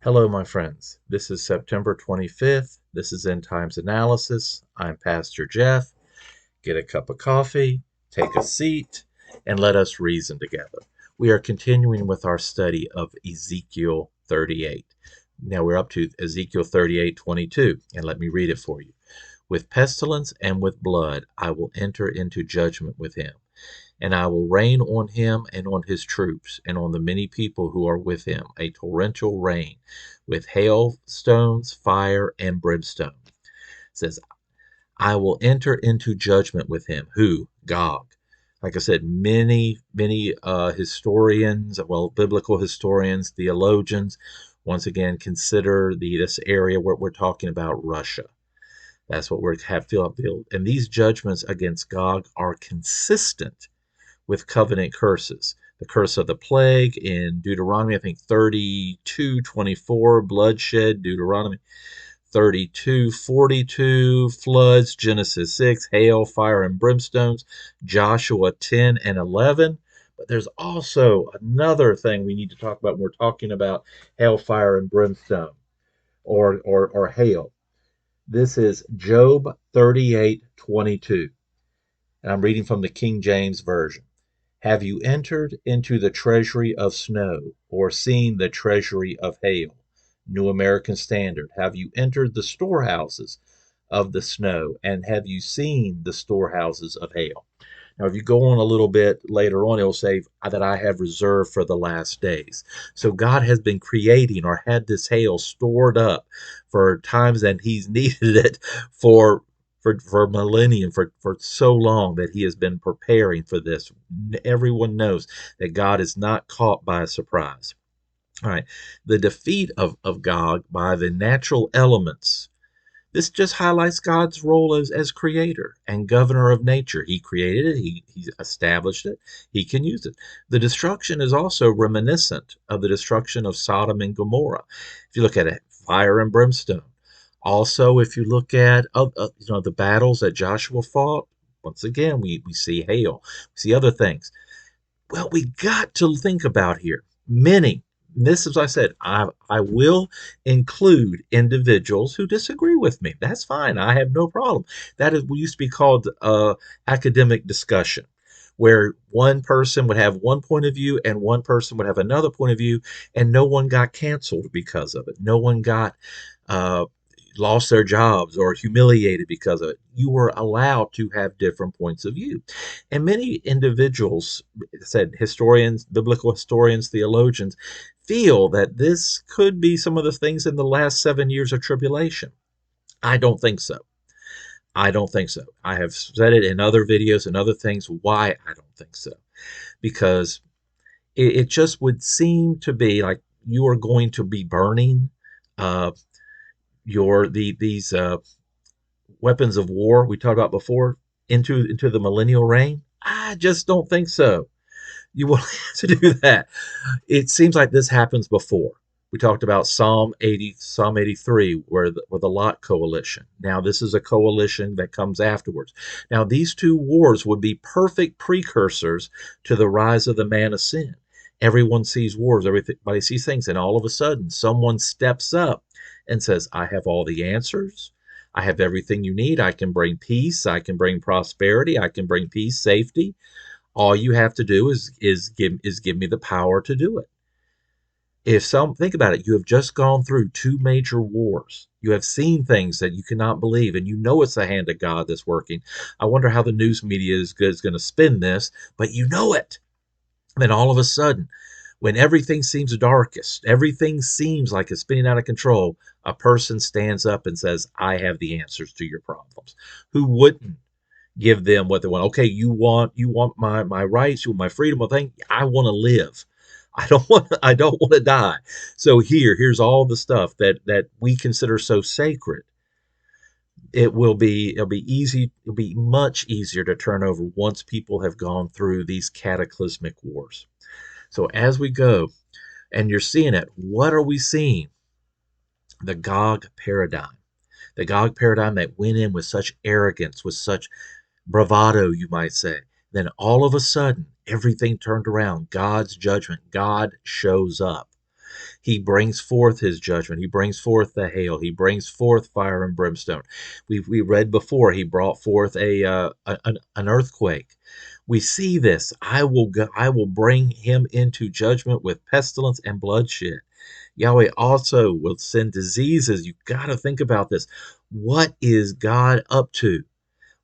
Hello, my friends. This is September 25th. This is End Times Analysis. I'm Pastor Jeff. Get a cup of coffee, take a seat, and let us reason together. We are continuing with our study of Ezekiel 38. Now we're up to Ezekiel 38:22, and let me read it for you. With pestilence and with blood I will enter into judgment with him, and I will rain on him and on his troops and on the many people who are with him, a torrential rain with hailstones, fire, and brimstone. It says, I will enter into judgment with him. Who? Gog. Like I said, many historians, well, biblical historians, theologians, once again consider this area where we're talking about Russia. That's what we have feel. And these judgments against Gog are consistent with covenant curses. The curse of the plague in Deuteronomy, I think 32:24, bloodshed, Deuteronomy 32:42, floods, Genesis 6, hail, fire, and brimstones, Joshua 10 and 11. But there's also another thing we need to talk about when we're talking about hail, fire, and brimstone, or hail. This is Job 38:22. And I'm reading from the King James Version. Have you entered into the treasury of snow, or seen the treasury of hail? New American Standard. Have you entered the storehouses of the snow, and have you seen the storehouses of hail? Now, if you go on a little bit later on, it'll say that I have reserved for the last days. So God has been creating or had this hail stored up for times that He's needed it for millennium, for so long that He has been preparing for this. Everyone knows that God is not caught by a surprise. All right, the defeat of Gog by the natural elements. This just highlights God's role as creator and governor of nature. He created it, he established it, he can use it. The destruction is also reminiscent of the destruction of Sodom and Gomorrah. If you look at it, fire and brimstone. Also, if you look at the battles that Joshua fought, once again, we see hail, we see other things. Well, we got to think about here. Many, this is what I said, I will include individuals who disagree with me. That's fine. I have no problem. That is what used to be called academic discussion, where one person would have one point of view and one person would have another point of view, and no one got canceled because of it. No one got uh, lost their jobs or humiliated because of it. You were allowed to have different points of view. And many individuals, said historians, biblical historians, theologians, feel that this could be some of the things in the last 7 years of tribulation. I don't think so. I don't think so. I have said it in other videos and other things why I don't think so. Because it just would seem to be like you are going to be burning uh, these weapons of war we talked about before into the millennial reign. I just don't think so. You will have to do that. It seems like this happens before. We talked about Psalm 80, Psalm 83, where the Lot coalition. Now this is a coalition that comes afterwards. Now these two wars would be perfect precursors to the rise of the man of sin. Everyone sees wars, everybody sees things, and all of a sudden someone steps up and says, I have all the answers. I have everything you need. I can bring peace. I can bring prosperity. I can bring peace, safety. All you have to do is give me the power to do it. Think about it, you have just gone through two major wars. You have seen things that you cannot believe, and you know it's the hand of God that's working. I wonder how the news media is going to spin this, but you know it. And then all of a sudden, when everything seems darkest, everything seems like it's spinning out of control, a person stands up and says, I have the answers to your problems. Who wouldn't give them what they want? Okay, you want my rights, you want my freedom. Well, I want to live. I don't want to die. So here's all the stuff that we consider so sacred. It'll be easy, it'll be much easier to turn over once people have gone through these cataclysmic wars. So as we go, and you're seeing it, what are we seeing? The Gog paradigm. The Gog paradigm that went in with such arrogance, with such bravado, you might say. Then all of a sudden, everything turned around. God's judgment. God shows up. He brings forth his judgment. He brings forth the hail. He brings forth fire and brimstone. We read before he brought forth an earthquake. We see this. I will bring him into judgment with pestilence and bloodshed. Yahweh also will send diseases. You got to think about this. What is God up to?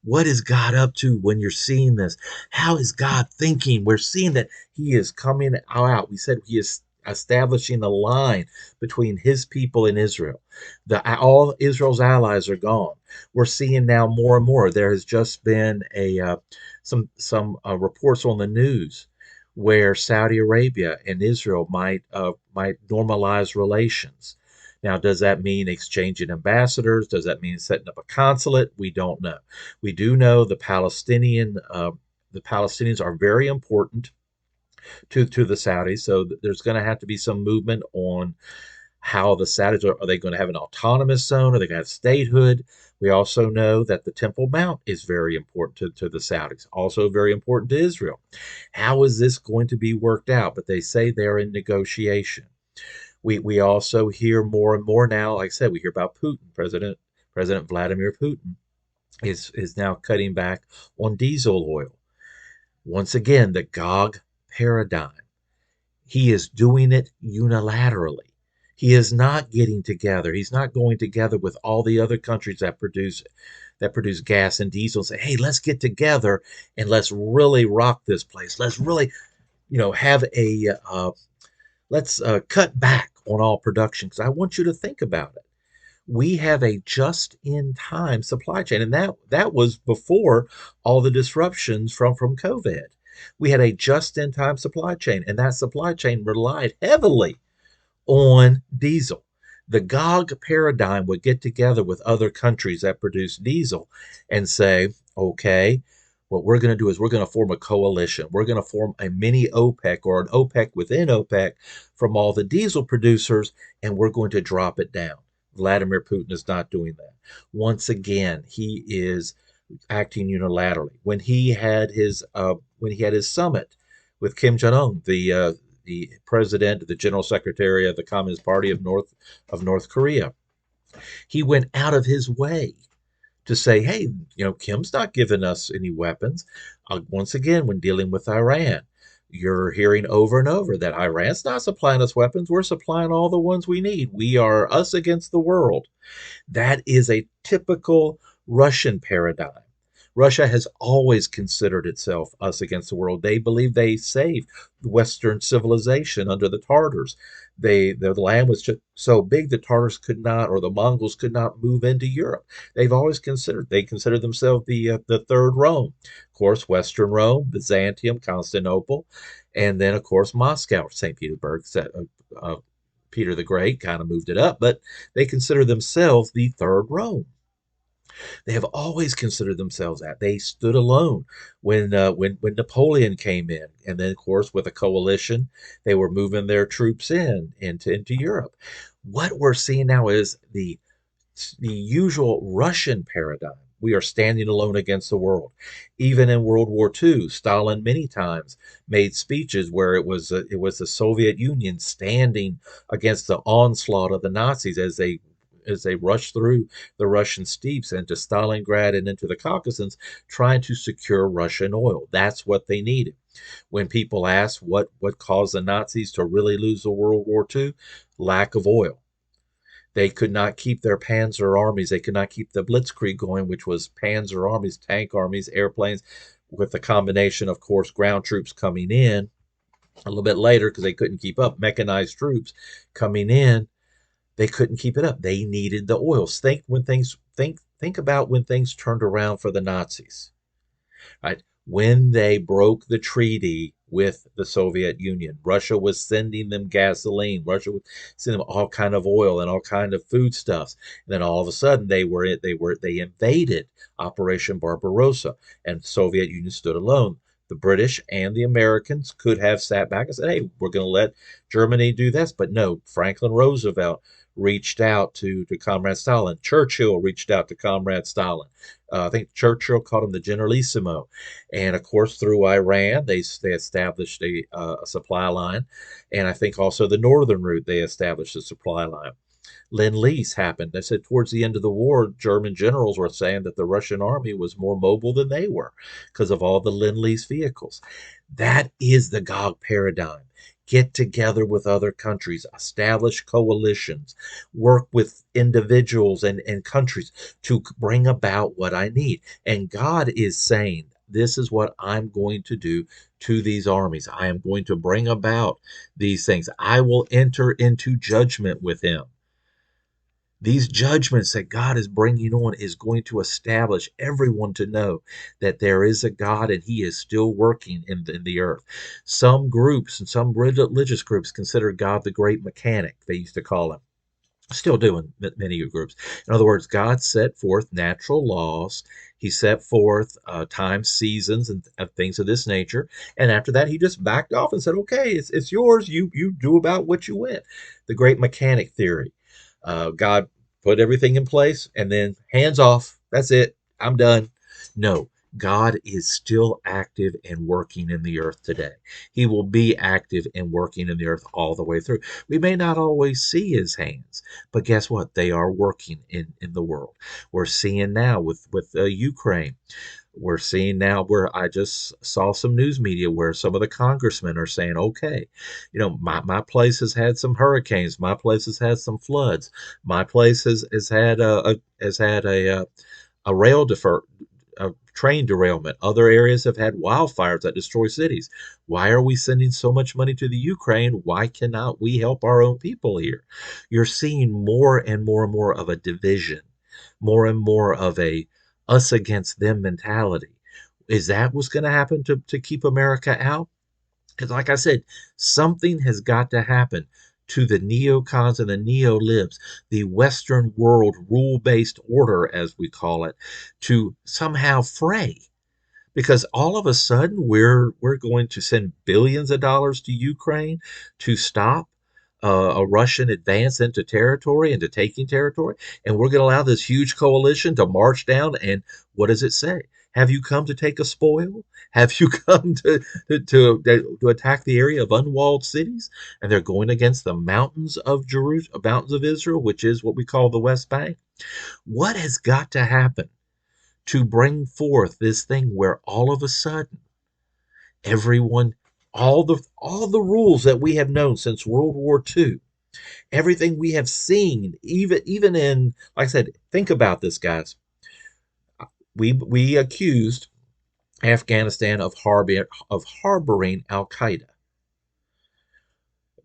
What is God up to when you're seeing this? How is God thinking? We're seeing that He is coming out. We said He is establishing a line between His people and Israel. All Israel's allies are gone. We're seeing now more and more. There has just been some reports on the news where Saudi Arabia and Israel might normalize relations. Now, does that mean exchanging ambassadors? Does that mean setting up a consulate? We don't know. We do know the Palestinians are very important to the Saudis, so there's going to have to be some movement on how the Saudis are they going to have an autonomous zone? Are they going to have statehood? We also know that the Temple Mount is very important to the Saudis, also very important to Israel. How is this going to be worked out? But they say they're in negotiation. We also hear more and more now. Like I said, we hear about Putin, President Vladimir Putin is now cutting back on diesel oil. Once again, the Gog paradigm. He is doing it unilaterally. He is not getting together. He's not going together with all the other countries that produce gas and diesel and say, hey, let's get together and let's really rock this place. Let's really, have let's cut back on all production, because I want you to think about it. We have a just-in-time supply chain, and that was before all the disruptions from COVID. We had a just-in-time supply chain, and that supply chain relied heavily on diesel. The Gog paradigm would get together with other countries that produce diesel and say, okay, what we're going to do is we're going to form a coalition. We're going to form a mini OPEC or an OPEC within OPEC from all the diesel producers, and we're going to drop it down. Vladimir Putin is not doing that. Once again, he is acting unilaterally. When he had his summit with Kim Jong Un, the president, the general secretary of the Communist Party of North Korea, he went out of his way to say, hey, Kim's not giving us any weapons. Once again, when dealing with Iran, you're hearing over and over that Iran's not supplying us weapons. We're supplying all the ones we need. We are us against the world. That is a typical Russian paradigm. Russia has always considered itself us against the world. They believe they saved Western civilization under the Tartars. The land was just so big the Tartars could not, or the Mongols could not move into Europe. They considered themselves the third Rome. Of course, Western Rome, Byzantium, Constantinople, and then of course Moscow, St. Petersburg. Peter the Great kind of moved it up, but they consider themselves the third Rome. They have always considered themselves that. They stood alone when Napoleon came in, and then of course with a coalition, they were moving their troops into Europe. What we're seeing now is the usual Russian paradigm. We are standing alone against the world. Even in World War II, Stalin many times made speeches where it was the Soviet Union standing against the onslaught of the Nazis as they rushed through the Russian steppes into Stalingrad and into the Caucasus, trying to secure Russian oil. That's what they needed. When people ask what caused the Nazis to really lose the World War II, lack of oil. They could not keep their panzer armies. They could not keep the blitzkrieg going, which was panzer armies, tank armies, airplanes, with the combination, of course, ground troops coming in a little bit later because they couldn't keep up. Mechanized troops coming in, they couldn't keep it up. They needed the oils. Think about when things turned around for the Nazis, right? When they broke the treaty with the Soviet Union, Russia was sending them gasoline. Russia was sending them all kind of oil and all kind of foodstuffs. And then all of a sudden they invaded Operation Barbarossa, and the Soviet Union stood alone. The British and the Americans could have sat back and said, hey, we're going to let Germany do this. But no, Franklin Roosevelt reached out to Comrade Stalin. Churchill reached out to Comrade Stalin. I think Churchill called him the Generalissimo. And of course, through Iran, they established a supply line. And I think also the northern route, they established a supply line. Lend-Lease happened. They said towards the end of the war, German generals were saying that the Russian army was more mobile than they were because of all the Lend-Lease vehicles. That is the Gog paradigm. Get together with other countries, establish coalitions, work with individuals and countries to bring about what I need. And God is saying, this is what I'm going to do to these armies. I am going to bring about these things. I will enter into judgment with him. These judgments that God is bringing on is going to establish everyone to know that there is a God and he is still working in the earth. Some groups and some religious groups consider God the great mechanic, they used to call him. Still do in many groups. In other words, God set forth natural laws. He set forth times, seasons, and things of this nature. And after that, he just backed off and said, okay, it's yours. You do about what you went. The great mechanic theory. God put everything in place and then hands off. That's it. I'm done. No, God is still active and working in the earth today. He will be active and working in the earth all the way through. We may not always see his hands, but guess what? They are working in the world. We're seeing now with Ukraine. We're seeing now where I just saw some news media where some of the congressmen are saying, okay, my place has had some hurricanes. My place has had some floods. My place has had a rail defer a train derailment. Other areas have had wildfires that destroy cities. Why are we sending so much money to the Ukraine? Why cannot we help our own people here? You're seeing more and more and more of a division, more and more of a us against them mentality. Is that what's going to happen to keep America out? Because, like I said, something has got to happen to the neocons and the neolibs, the Western world rule based order, as we call it, to somehow fray. Because all of a sudden we're going to send billions of dollars to Ukraine to stop a Russian advance into territory, into taking territory, and we're going to allow this huge coalition to march down. And what does it say? Have you come to take a spoil? Have you come to attack the area of unwalled cities? And they're going against the mountains of Jerusalem, mountains of Israel, which is what we call the West Bank. What has got to happen to bring forth this thing where all of a sudden everyone, all the rules that we have known since World War II, everything we have seen, even in, like I said, think about this, guys. We accused Afghanistan of harboring Al Qaeda.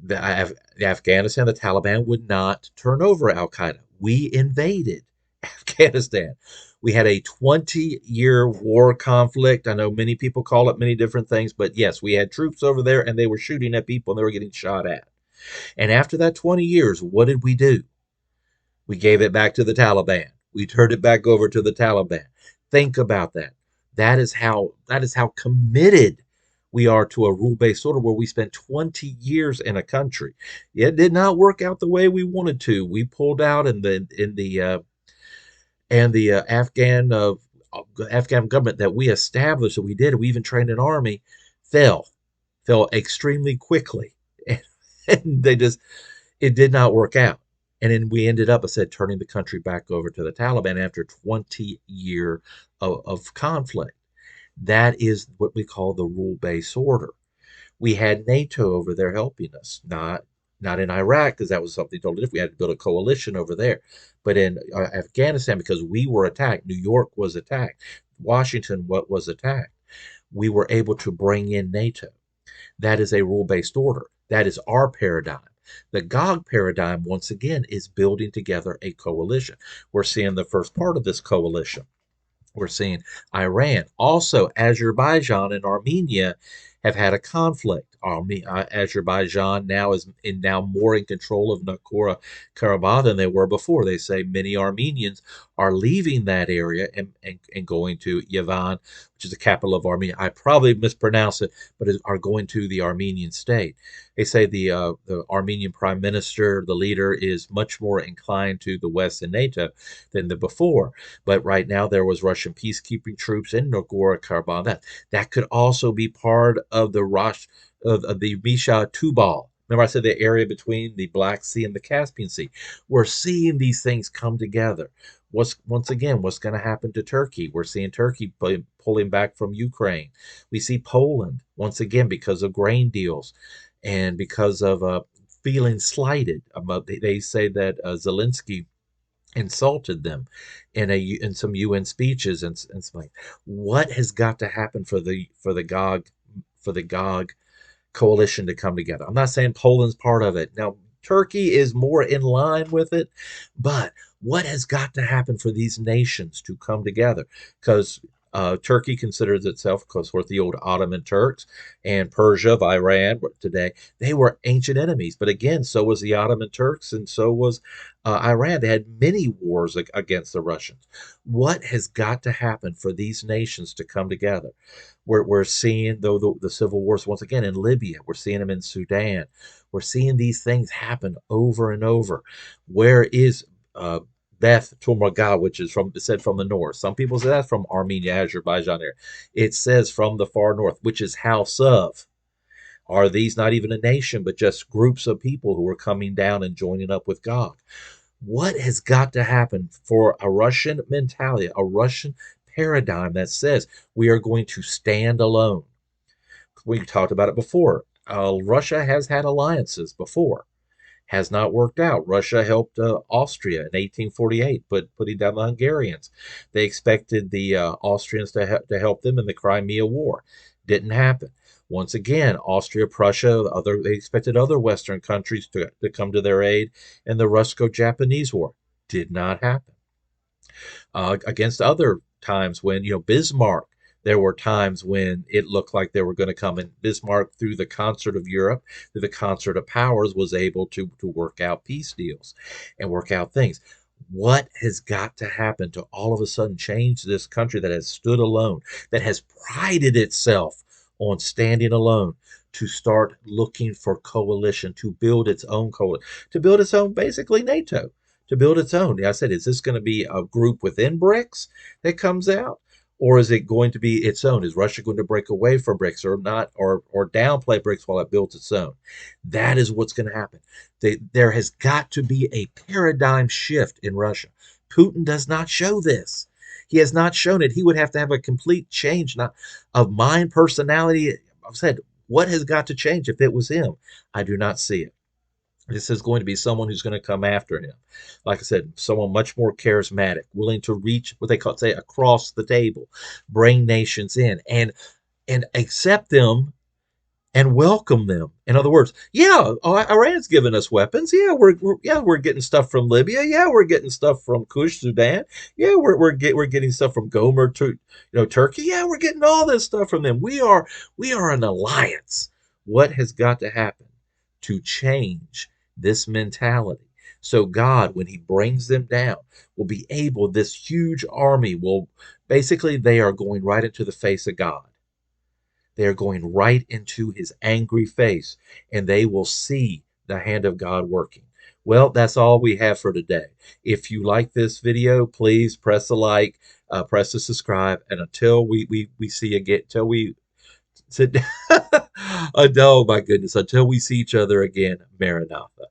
The Afghanistan, the Taliban would not turn over Al Qaeda. We invaded Afghanistan. We had a 20-year war conflict. I know many people call it many different things, but yes, we had troops over there and they were shooting at people and they were getting shot at. And after that 20 years, what did we do? We gave it back to the Taliban. We turned it back over to the Taliban. Think about that. That is how committed we are to a rule-based order where we spent 20 years in a country. It did not work out the way we wanted to. We pulled out in the Afghan government that we established, that we did, we even trained an army, fell extremely quickly, and it did not work out. And then we ended up, I said, turning the country back over to the Taliban after 20 years of conflict. That is what we call the rule-based order. We had NATO over there helping us, not in Iraq, because that was something totally different. We had to build a coalition over there. But in Afghanistan, because we were attacked, New York was attacked, Washington was attacked, we were able to bring in NATO. That is a rule-based order. That is our paradigm. The Gog paradigm, once again, is building together a coalition. We're seeing the first part of this coalition. We're seeing Iran. Also, Azerbaijan and Armenia have had a conflict. Azerbaijan now more in control of Nagorno-Karabakh than they were before. They say many Armenians are leaving that area and going to Yerevan, which is the capital of Armenia. I probably mispronounced it, but are going to the Armenian state. They say the Armenian prime minister, the leader, is much more inclined to the West and NATO than the before. But right now, there was Russian peacekeeping troops in Nagorno-Karabakh. That could also be part of the of the Misha Tubal. Remember, I said the area between the Black Sea and the Caspian Sea. We're seeing these things come together. Once again, what's going to happen to Turkey? We're seeing Turkey pulling back from Ukraine. We see Poland once again because of grain deals and because of feeling slighted. They say that Zelensky insulted them in some UN speeches and something. What has got to happen for the Gog coalition to come together? I'm not saying Poland's part of it. Now, Turkey is more in line with it, but what has got to happen for these nations to come together? Because Turkey considers itself, because we're the old Ottoman Turks, and Persia of Iran today, they were ancient enemies. But again, so was the Ottoman Turks, and so was Iran. They had many wars against the Russians. What has got to happen for these nations to come together? We're seeing, though, the civil wars once again in Libya. We're seeing them in Sudan. We're seeing these things happen over and over. Where is Beth Tomarga, which is said from the north? Some people say that's from Armenia, Azerbaijan. There, it says from the far north, which is house of. Are these not even a nation, but just groups of people who are coming down and joining up with Gog? What has got to happen for a Russian mentality, a Russian paradigm that says we are going to stand alone? We talked about it before. Russia has had alliances before, has not worked out. Russia helped Austria in 1848, putting down the Hungarians. They expected the Austrians to help them in the Crimea War. Didn't happen. Once again, Austria, Prussia, they expected other Western countries to come to their aid in the Russo-Japanese War. Did not happen. Against other times when, Bismarck, there were times when it looked like they were going to come, and Bismarck, through the concert of Europe, through the concert of powers, was able to work out peace deals and work out things. What has got to happen to all of a sudden change this country that has stood alone, that has prided itself on standing alone, to start looking for coalition, to build its own coalition, to build its own, basically NATO, to build its own? I said, is this going to be a group within BRICS that comes out? Or is it going to be its own? Is Russia going to break away from BRICS, or not, or downplay BRICS while it builds its own? That is what's going to happen. There has got to be a paradigm shift in Russia. Putin does not show this. He has not shown it. He would have to have a complete change, not of mind, personality. I've said, what has got to change if it was him? I do not see it. This is going to be someone who's going to come after him. Like I said, someone much more charismatic, willing to reach what they say across the table, bring nations in and accept them and welcome them. In other words, yeah, Iran's giving us weapons. Yeah, we're getting stuff from Libya. Yeah, we're getting stuff from Kush, Sudan. Yeah, we're getting stuff from Gomer to Turkey. Yeah, we're getting all this stuff from them. We are an alliance. What has got to happen to change this mentality? So God, when he brings them down, will be able, this huge army will, basically, they are going right into the face of God. They are going right into his angry face, and they will see the hand of God working. Well, that's all we have for today. If you like this video, please press a like, press the subscribe, and until we see again, until we sit down, oh my goodness, until we see each other again, Maranatha.